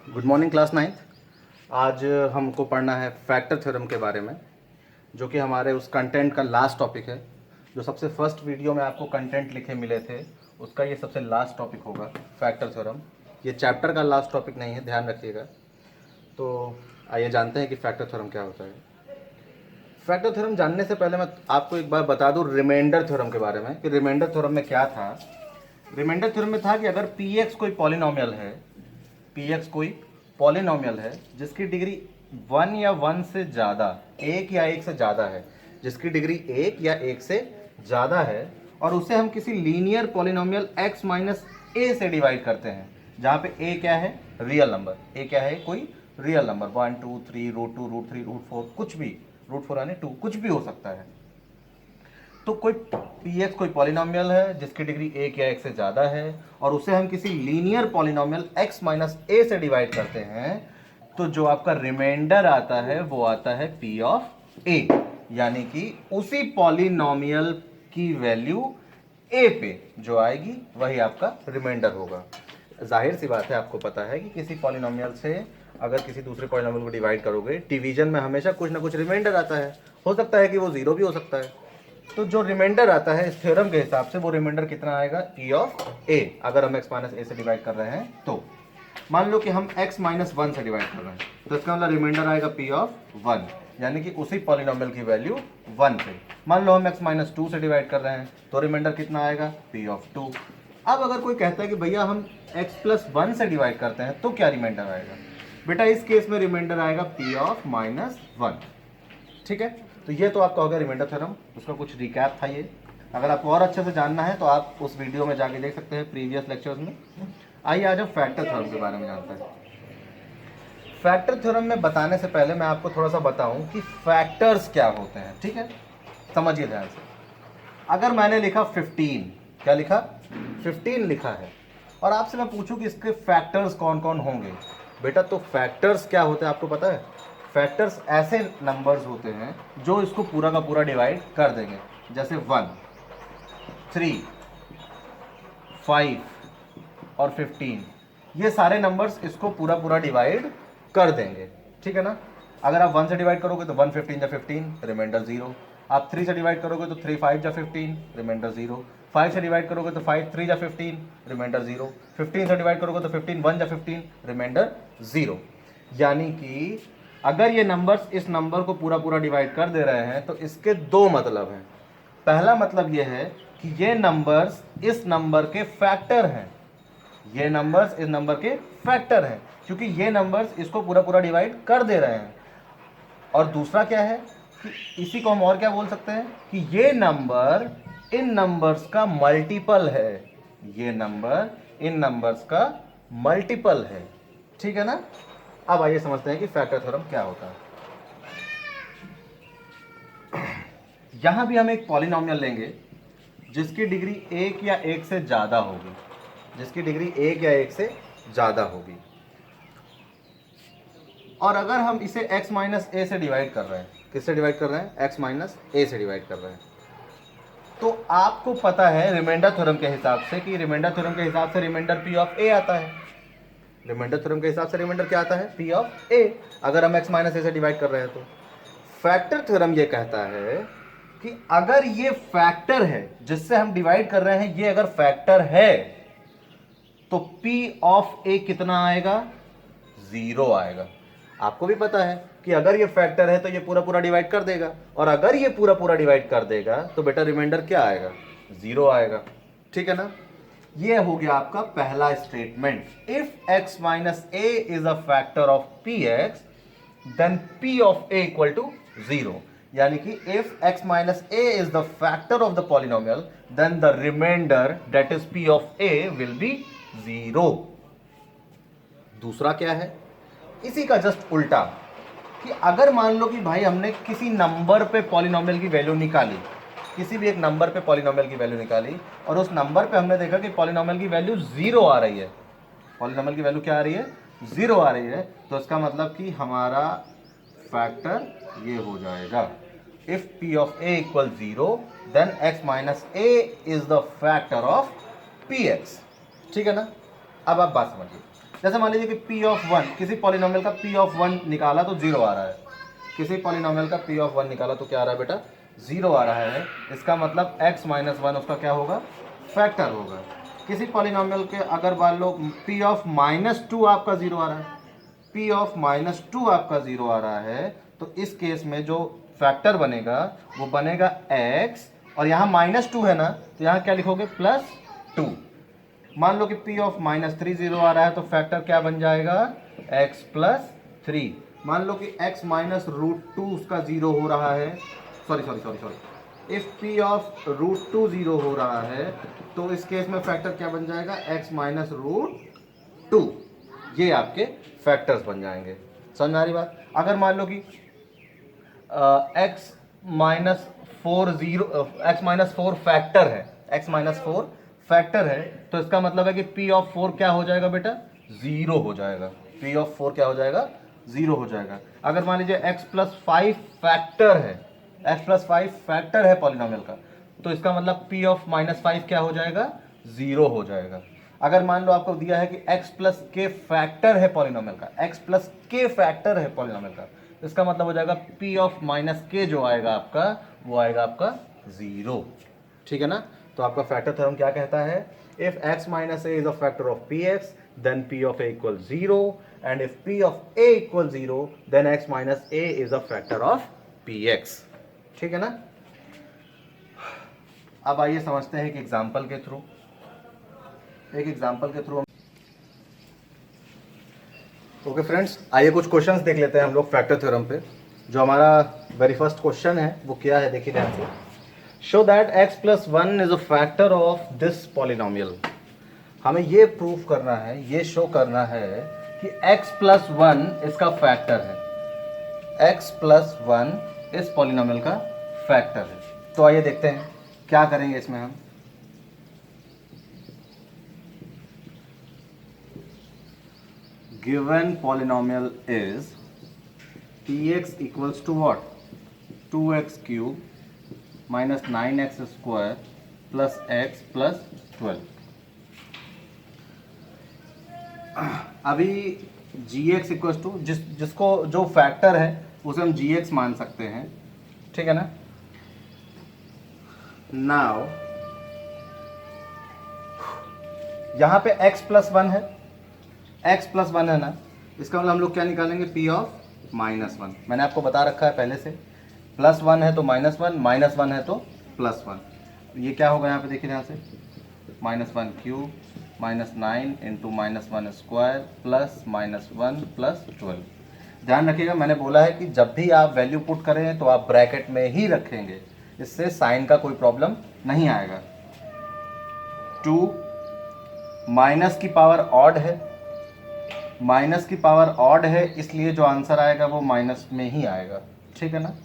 Good morning class ninth. आज हमको पढ़ना है फैक्टर थ्योरम के बारे में, जो कि हमारे उस कंटेंट का लास्ट टॉपिक है। जो सबसे फर्स्ट वीडियो में आपको कंटेंट लिखे मिले थे, उसका ये सबसे लास्ट टॉपिक होगा फैक्टर थ्योरम। ये चैप्टर का लास्ट टॉपिक नहीं है, ध्यान रखिएगा। तो आइए जानते हैं कि फैक्टर थ्योरम क्या होता है। फैक्टर थ्योरम जानने से पहले मैं आपको एक बार बता दूं रिमाइंडर थ्योरम के बारे में कि रिमाइंडर थ्योरम में क्या था। रिमाइंडर थ्योरम में था कि अगर पी एक्स कोई पॉलिनोमियल है, पी एक्स कोई पॉलिनोमियल है जिसकी डिग्री 1 या 1 से ज़्यादा, 1 या 1 से ज़्यादा है, जिसकी डिग्री 1 या 1 से ज़्यादा है, और उसे हम किसी लीनियर पॉलिनोमियल x माइनस ए से डिवाइड करते हैं, जहाँ पे a क्या है, रियल नंबर। a क्या है, कोई रियल नंबर, 1 2 3 √2 √3 √4, कुछ भी, √4 यानी 2, कुछ भी हो सकता है। तो कोई पी एक्स कोई पॉलिनोमियल है जिसकी डिग्री 1 या 1 से ज़्यादा है, और उसे हम किसी लीनियर पॉलिनोमियल x माइनस ए से डिवाइड करते हैं, तो जो आपका रिमाइंडर आता है वो आता है p ऑफ a, यानी कि उसी पॉलिनोमियल की वैल्यू a पे जो आएगी वही आपका रिमाइंडर होगा। जाहिर सी बात है, आपको पता है कि किसी पॉलिनोमियल से अगर किसी दूसरे पॉलिनोमियल को डिवाइड करोगे, डिवीजन में हमेशा कुछ ना कुछ रिमाइंडर आता है। हो सकता है कि वो जीरो भी हो सकता है। तो जो रिमाइंडर आता है इस थ्योरम के हिसाब से, वो रिमाइंडर कितना आएगा, p ऑफ a। अगर हम x माइनस ए से डिवाइड कर रहे हैं तो मान लो कि हम x माइनस 1 से डिवाइड कर रहे हैं, तो इसका मतलब रिमाइंडर आएगा p ऑफ 1, यानी कि उसी पॉलिनोमियल की वैल्यू 1 पे। मान लो हम x माइनस 2 से डिवाइड कर रहे हैं, तो रिमाइंडर कितना आएगा, p ऑफ 2। अब अगर कोई कहता है कि भैया हम x प्लस 1 से डिवाइड करते हैं तो क्या रिमाइंडर आएगा, बेटा इस केस में रिमाइंडर आएगा p ऑफ माइनस 1। ठीक है, तो ये तो आपका हो गया रिमाइंडर थ्योरम, उसका कुछ रिकैप था ये। अगर आपको और अच्छे से जानना है तो आप उस वीडियो में जाके देख सकते हैं प्रीवियस लेक्चर्स में। आइए आज हम फैक्टर थ्योरम के बारे में जानते हैं। फैक्टर थ्योरम में बताने से पहले मैं आपको थोड़ा सा बताऊं कि फैक्टर्स क्या होते हैं। ठीक है, समझिए ध्यान से। अगर मैंने लिखा 15, क्या लिखा, 15 लिखा है, और आपसे मैं पूछूं कि इसके फैक्टर्स कौन कौन होंगे, बेटा तो फैक्टर्स क्या होते हैं आपको पता है। फैक्टर्स ऐसे नंबर्स होते हैं जो इसको पूरा का पूरा डिवाइड कर देंगे, जैसे 1 3 5 और 15, ये सारे नंबर्स इसको पूरा पूरा डिवाइड कर देंगे। ठीक है ना। अगर आप 1 से डिवाइड करोगे तो 1 15 जा 15, रिमाइंडर 0। आप 3 से डिवाइड करोगे तो 3 5 जा 15, रिमाइंडर 0। 5 से डिवाइड करोगे तो 5 3 जा 15, रिमाइंडर 0। 15 से डिवाइड करोगे तो 15 1 जा 15, रिमाइंडर 0। यानी कि अगर ये नंबर्स इस नंबर को पूरा पूरा डिवाइड कर दे रहे हैं तो इसके दो मतलब हैं। पहला मतलब ये है कि ये नंबर्स इस नंबर के फैक्टर हैं, ये नंबर्स इस नंबर के फैक्टर हैं, क्योंकि ये नंबर्स इसको पूरा पूरा डिवाइड कर दे रहे हैं। और दूसरा क्या है कि इसी को हम और क्या बोल सकते हैं कि ये नंबर इन नंबर्स का मल्टीपल है, ये नंबर इन नंबर्स का मल्टीपल है। ठीक है ना। अब आइए समझते हैं कि फैक्टर थ्योरम क्या होता है। यहां भी हम एक पॉलिनोमियल लेंगे जिसकी डिग्री 1 या 1 से ज्यादा होगी, जिसकी डिग्री 1 या 1 से ज्यादा होगी, और अगर हम इसे x माइनस ए से डिवाइड कर रहे हैं, किससे डिवाइड कर रहे हैं, x माइनस ए से डिवाइड कर रहे हैं, तो आपको पता है रिमाइंडर थ्योरम के हिसाब से कि रिमाइंडर थ्योरम के हिसाब से रिमाइंडर p ऑफ a आता है। रिमाइंडर थ्योरम के हिसाब से रिमाइंडर क्या आता है, p ऑफ a, अगर हम x माइनस ए से डिवाइड कर रहे हैं तो। फैक्टर थ्योरम ये कहता है कि अगर ये फैक्टर है जिससे हम डिवाइड कर रहे हैं, ये अगर फैक्टर है तो p ऑफ a कितना आएगा, 0 आएगा। आपको भी पता है कि अगर ये फैक्टर है तो ये पूरा पूरा डिवाइड कर देगा, और अगर ये पूरा पूरा डिवाइड कर देगा तो बेटा रिमाइंडर क्या आएगा, 0 आएगा। ठीक है ना। ये हो गया आपका पहला statement. If x minus a is a factor of p x then p of a equal to 0, यानी कि if x minus a is the factor of the polynomial then the remainder that is p of a will be 0। दूसरा क्या है, इसी का just उल्टा, कि अगर मान लो कि भाई हमने किसी नंबर पे पॉलिनोमियल की वैल्यू निकाली, किसी भी एक नंबर पे पॉलिनोमियल की वैल्यू निकाली, और उस नंबर पे हमने देखा कि पॉलिनोमियल की वैल्यू 0 आ रही है, पॉलिनोमियल की वैल्यू क्या आ रही है, 0 आ रही है, तो इसका मतलब कि हमारा फैक्टर ये हो जाएगा, if p of a equal 0 then x minus a is the factor of px। ठीक है ना। अब आप बात समझिए, जैसे मान लीजिए कि पी ऑफ वन, किसी पॉलिनोमियल का पी ऑफ वन निकाला तो जीरो आ रहा है, किसी पॉलिनोमियल का पी ऑफ वन निकाला तो क्या आ रहा है बेटा, जीरो आ रहा है। इसका मतलब x माइनस वन उसका क्या होगा, फैक्टर होगा। किसी पॉलिनोमियल के अगर मान लो पी ऑफ माइनस टू आपका जीरो आ रहा है, पी ऑफ माइनस टू आपका जीरो आ रहा है, तो इस केस में जो फैक्टर बनेगा वो बनेगा x, और यहाँ माइनस टू है ना, तो यहाँ क्या लिखोगे, प्लस टू। मान लो कि p of minus three zero आ रहा है, तो फैक्टर क्या बन जाएगा, x प्लस थ्री। मान लो कि x माइनस रूट टू उसका जीरो हो रहा है, sorry, if p of root two zero हो रहा है, तो इस केस में फैक्टर क्या बन जाएगा, x माइनस रूट टू। ये आपके फैक्टर्स बन जाएंगे। समझ आ रही बात। अगर मान लो कि x minus four zero, x minus four factor है, x माइनस फोर फैक्टर है, तो इसका मतलब है कि p ऑफ फोर क्या हो जाएगा बेटा, जीरो हो जाएगा। p ऑफ फोर क्या हो जाएगा, जीरो हो जाएगा। अगर मान लीजिए x प्लस फाइव फैक्टर है, x प्लस फाइव फैक्टर है पॉलिनोमियल का, तो इसका मतलब p ऑफ माइनस फाइव क्या हो जाएगा, जीरो हो जाएगा। अगर मान लो आपको दिया है कि x प्लस के फैक्टर है पॉलिनोमियल का, x प्लस के फैक्टर है पॉलिनोमियल का, इसका मतलब हो जाएगा p ऑफ माइनस के जो आएगा आपका, वो आएगा आपका जीरो। ठीक है ना। तो आपका फैक्टर थ्योरम क्या कहता है, if x minus a is a factor of px then p of a equal zero, and if p of a equal zero then x minus a is a factor of px। ठीक है ना। अब आइए समझते हैं एक example के through, okay friends, आइए कुछ क्वेश्चंस देख लेते हैं हम लोग फैक्टर थ्योरम पे। जो हमारा वेरी फर्स्ट क्वेश्चन है वो क्या है, देखिए ध्यान से। Show that x plus one is a factor of this polynomial. हमें ये प्रूफ करना है, ये शो करना है कि x प्लस वन इसका फैक्टर है, x प्लस वन इस पॉलिनोमियल का फैक्टर है। तो आइए देखते हैं क्या करेंगे इसमें हम। Given polynomial is px equals to what, 2x cube minus 9x square plus x plus 12। अभी gx इक्वल्स टू जिसको जो फैक्टर है उसे हम gx मान सकते हैं, ठीक है ना। नाउ यहाँ पे x प्लस वन है, x प्लस वन है ना, इसका मतलब हम लोग क्या निकालेंगे, p ऑफ माइनस वन। मैंने आपको बता रखा है पहले से, प्लस वन है तो माइनस वन, माइनस वन है तो प्लस वन। ये क्या होगा यहाँ पे देखिए ध्यान से, minus one cube minus nine into minus one square plus minus one plus 12। ध्यान रखिएगा, मैंने बोला है कि जब भी आप वैल्यू पुट करें तो आप ब्रैकेट में ही रखेंगे, इससे साइन का कोई प्रॉब्लम नहीं आएगा। 2 माइनस की पावर ऑड है, माइनस की पावर ऑड है, इसलिए जो आंसर आएगा वो माइनस में ही आएगा, ठीक है ना।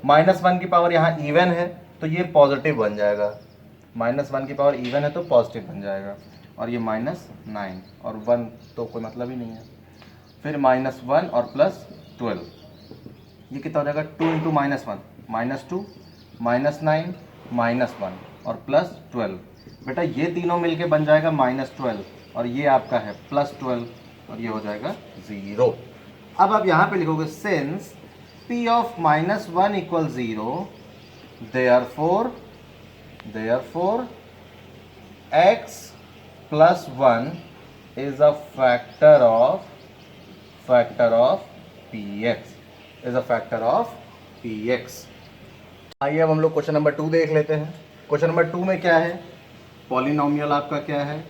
माइनस वन की पावर यहाँ इवन है तो ये पॉजिटिव बन जाएगा, माइनस वन की पावर इवन है तो पॉजिटिव बन जाएगा, और ये माइनस नाइन और वन तो कोई मतलब ही नहीं है। फिर माइनस वन और प्लस 12, ये कितना हो जाएगा, 2 into minus one minus two minus nine minus one और प्लस 12। बेटा ये तीनों मिलके बन जाएगा माइनस 12, और ये आपका है प्लस 12, और ये हो जाएगा जीरो। अब आप यहाँ पे लिखोगे since p of minus one equal zero, therefore x plus one is a factor of px, is a factor of px। आइए अब हम लोग क्वेश्चन नंबर 2 देख लेते हैं। क्वेश्चन नंबर 2 में क्या है, पॉलिनोमियल आपका क्या है,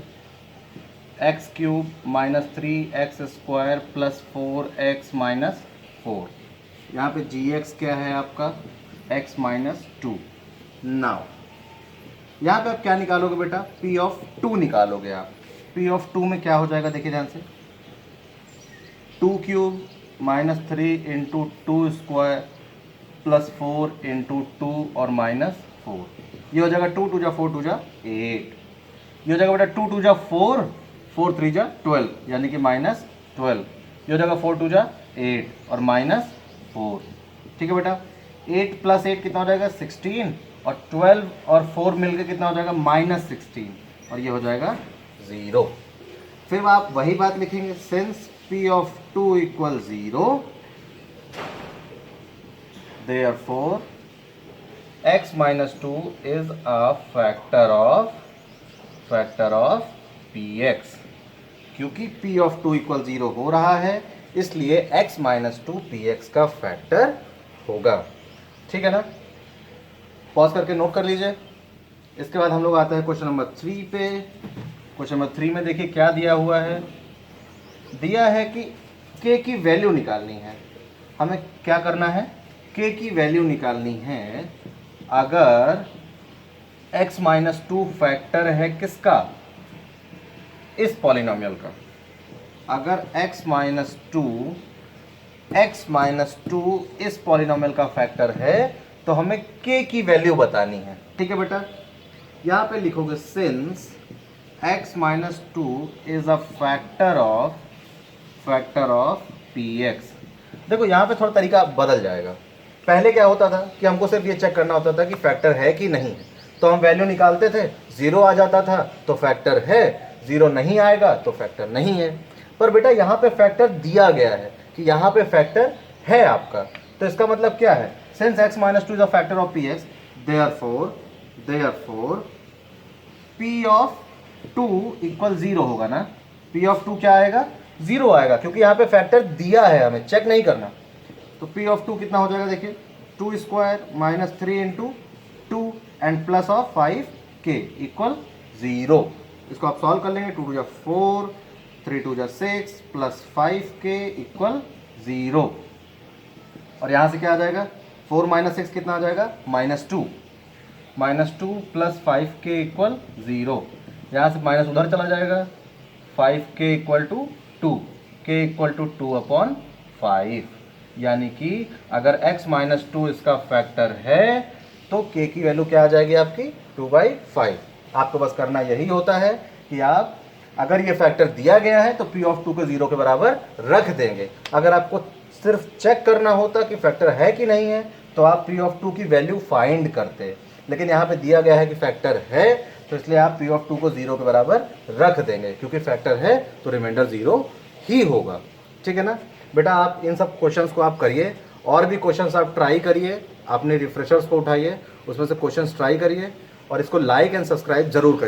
x cube minus three x square plus 4x minus 4। यहाँ पे gx क्या है आपका, x माइनस 2। नाउ यहाँ पे आप क्या निकालोगे बेटा, p ऑफ 2 निकालोगे आप। p ऑफ 2 में क्या हो जाएगा देखिए ध्यान से, 2 cube minus three into two square plus 4 into 2 और माइनस 4। ये हो जाएगा 2 टू जा 4 टू जा 8। ये हो जाएगा बेटा 2 टू जा 4, 4 3 जा 12, यानी कि माइनस 12। ये हो जाएगा 4 टू जा 8 और माइनस 4, ठीक है बेटा। 8 प्लस 8 कितना हो जाएगा 16, और 12 और 4 मिलकर कितना हो जाएगा माइनस 16, और ये हो जाएगा 0। फिर आप वही बात लिखेंगे, since p of 2 equal 0 therefore x minus 2 is a factor of px। क्योंकि p ऑफ 2 इक्वल 0 हो रहा है इसलिए x माइनस 2 px का फैक्टर होगा। ठीक है ना, पॉज करके नोट कर लीजिए। इसके बाद हम लोग आते हैं क्वेश्चन नंबर 3 पे। क्वेश्चन नंबर 3 में देखिए क्या दिया हुआ है। दिया है कि k की वैल्यू निकालनी है। हमें क्या करना है, k की वैल्यू निकालनी है अगर x माइनस 2 फैक्टर है किसका, इस पॉलिनोमियल का। अगर x माइनस 2 इस पॉलिनोमियल का फैक्टर है तो हमें k की वैल्यू बतानी है। ठीक है बेटा, यहाँ पे लिखोगे since x minus 2 is a factor of px। देखो यहाँ पे थोड़ा तरीका बदल जाएगा। पहले क्या होता था कि हमको सिर्फ ये चेक करना होता था कि फैक्टर है कि नहीं है, तो हम वैल्यू निकालते थे, 0 आ जाता था तो फैक्टर है, 0 नहीं आएगा तो फैक्टर नहीं है। पर बेटा यहाँ पे फैक्टर दिया गया है कि यहाँ पे फैक्टर है आपका, तो इसका मतलब क्या है, since x minus 2 is a factor of px therefore p of 2 equal 0 होगा ना। p ऑफ 2 क्या आएगा, 0 आएगा, क्योंकि यहाँ पे फैक्टर दिया है, हमें चेक नहीं करना। तो p ऑफ 2 कितना हो जाएगा, देखिए 2 square minus 3 into 2 and plus of 5k equal 0। इसको आप सॉल्व कर लेंगे, 2 टू जा 4, 3 टू जा 6 प्लस 5k इक्वल 0। और यहाँ से क्या आ जाएगा, 4 माइनस 6 कितना आ जाएगा, -2 प्लस 5k इक्वल 0। यहाँ से माइनस उधर चला जाएगा, 5k equal to 2, k equal to 2/5। यानी कि अगर x माइनस 2 इसका फैक्टर है तो k की वैल्यू क्या आ जाएगी आपकी, 2/5। आपको बस करना यही होता है कि आप अगर ये फैक्टर दिया गया है तो p ऑफ 2 को 0 के बराबर रख देंगे। अगर आपको सिर्फ चेक करना होता कि फैक्टर है कि नहीं है तो आप p ऑफ 2 की वैल्यू फाइंड करते, लेकिन यहाँ पे दिया गया है कि फैक्टर है तो इसलिए आप p ऑफ 2 को 0 के बराबर रख देंगे, क्योंकि फैक्टर है तो रिमाइंडर 0 ही होगा। ठीक है ना बेटा, आप इन सब क्वेश्चंस को आप करिए, और भी क्वेश्चंस आप ट्राई करिए, अपने रिफ्रेशर्स को उठाइए, उसमें से क्वेश्चंस ट्राई करिए और इसको लाइक एंड सब्सक्राइब जरूर करिए।